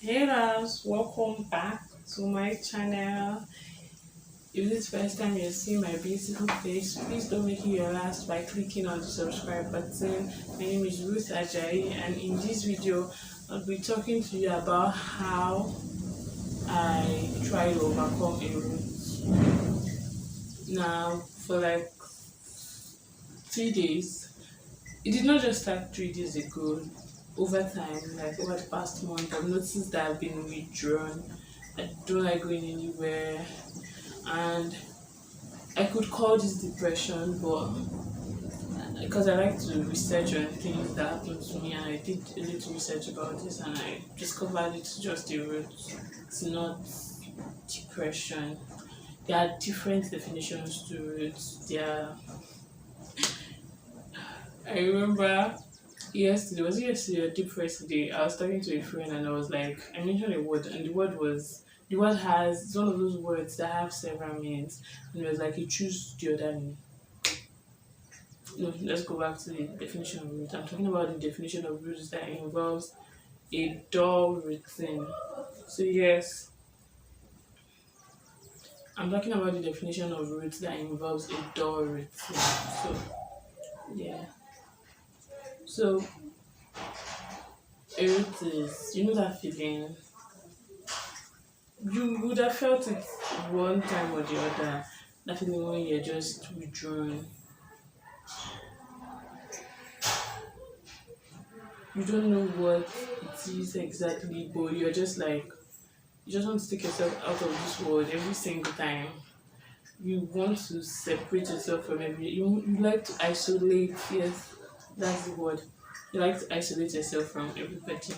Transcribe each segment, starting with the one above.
Hey guys, welcome back to my channel. If this is the first time you're seeing my beautiful face, please don't make it your last by clicking on the subscribe button. My name is Ruth Ajayi, and in this video, I'll be talking to you about how I try to overcome a root. Now, for like 3 days, it did not just start 3 days ago. Over time, like over the past month, I've noticed that I've been withdrawn. I don't like going anywhere, and I could call this depression, but because I like to research on things that happened to me, and I did a little research about this, and I discovered it's just a root. It's not depression. There are different definitions to roots. I remember yesterday, was it yesterday or deep yesterday? I was talking to a friend and I was like, I mentioned a word, and the word has, it's one of those words that have several meanings, and it was like, you choose the other meaning. No, let's go back to the definition of root. I'm talking about the definition of root that involves a dull routine. So, yes, I'm talking about the definition of root that involves a dull routine. So, yeah. So, a root is, you know that feeling, you would have felt it one time or the other. That feeling when you're just withdrawn. You don't know what it is exactly, but you're just like, you just want to take yourself out of this world every single time. You want to separate yourself from you like to isolate, yes, that's the word. You like to isolate yourself from everybody,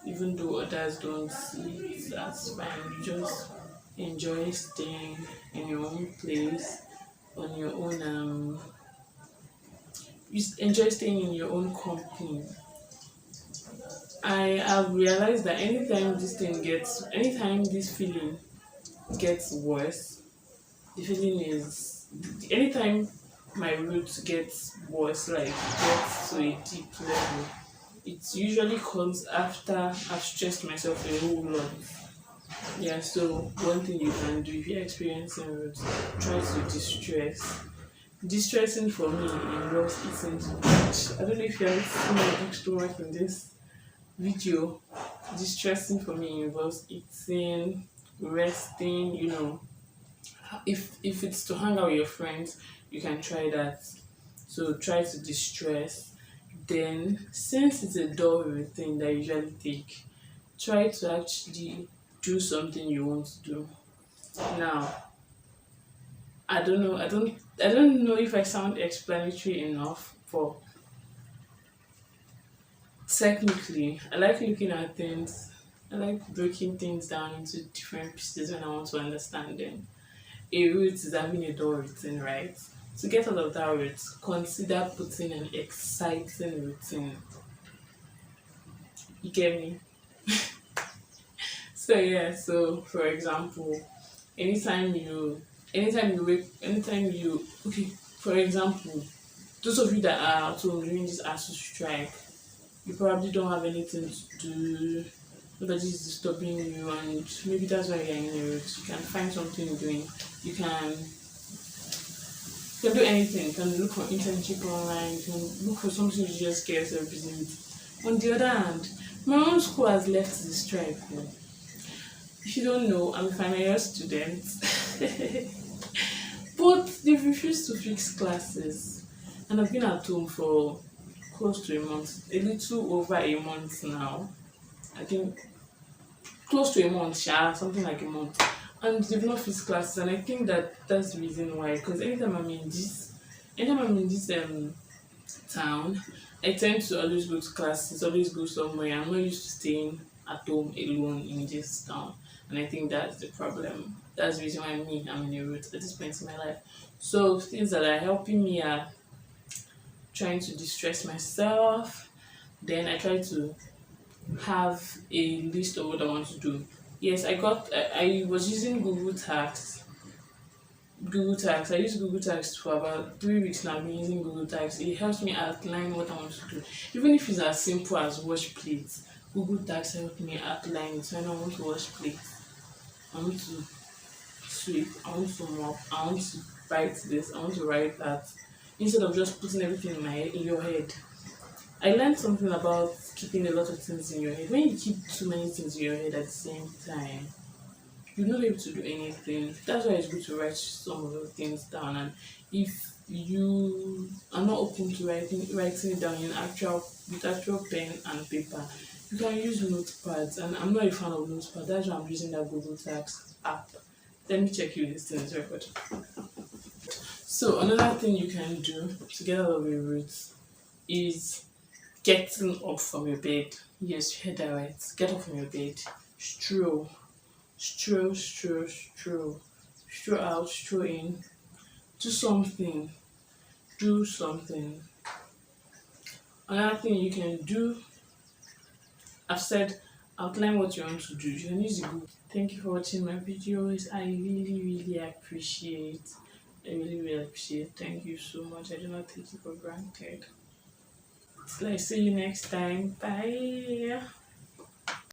even though others don't see it as fine. You just enjoy staying in your own place, on your own enjoy staying in your own company. I have realized that anytime this feeling gets worse, the feeling is, anytime my roots gets worse, like gets to a deep level, it usually comes after I've stressed myself a whole lot. Yeah, so one thing you can do if you're experiencing roots, try to distress. Distressing for me involves eating too much. I don't know if you're seeing my big stomach in this video. Distressing for me involves eating, resting, if it's to hang out with your friends, you can try that. So try to distress. Then, since it's a dull routine that I usually take, try to actually do something you want to do. Now, I don't know if I sound explanatory enough, but technically, I like looking at things. I like breaking things down into different pieces when I want to understand them. A root is having a dull routine, right? To get out of that route, consider putting an exciting routine. You get me? So yeah, so for example, okay, for example, those of you that are at home during this ASU strike, you probably don't have anything to do, nobody is disturbing you, and maybe that's why you're in a route. You can find something doing. You can do anything. You can look for internship online. You can look for something to just get yourself busy with. On the other hand, my own school has left the strike. If you don't know, I'm a final year student, but they've refused to fix classes, and I've been at home for close to a month, a little over a month now. I think close to a month, yeah, something like a month, and they've not fixed classes, and I think that's the reason why. Because anytime I'm in this town, I tend to always go to classes, always go somewhere. I'm not used to staying at home alone in this town, and I think that's the problem. That's the reason why I'm in a route at this point in my life. So things that are helping me are trying to distress myself. Then I try to have a list of what I want to do. Yes, I was using Google Tags. I use Google Tags for about 3 weeks now. I've been using Google Tags. It helps me outline what I want to do. Even if it's as simple as wash plates Google Tags help me outline it. When I want to wash plates, I want to sweep, I want to mop, I want to write this, I want to write that. Instead of just putting everything in your head. I learned something about keeping a lot of things in your head. When you keep too many things in your head at the same time, you'll not be able to do anything. That's why it's good to write some of the things down. And if you are not open to writing it down in actual with actual pen and paper, you can use notepads. And I'm not a fan of notepad. That's why I'm using that Google Tags app. Let me check you this thing is record. So another thing you can do to get out of a route is getting up from your bed. Yes, you heard that right. Get up from your bed. Stroll. Stroll, stroll, stroll. Stroll out, stroll in. Do something. Do something. Another thing you can do, I've said outline what you want to do. You can use the Google. Thank you for watching my videos. I really, really appreciate. I really, really appreciate. Thank you so much. I do not take it for granted. Till I see you next time. Bye.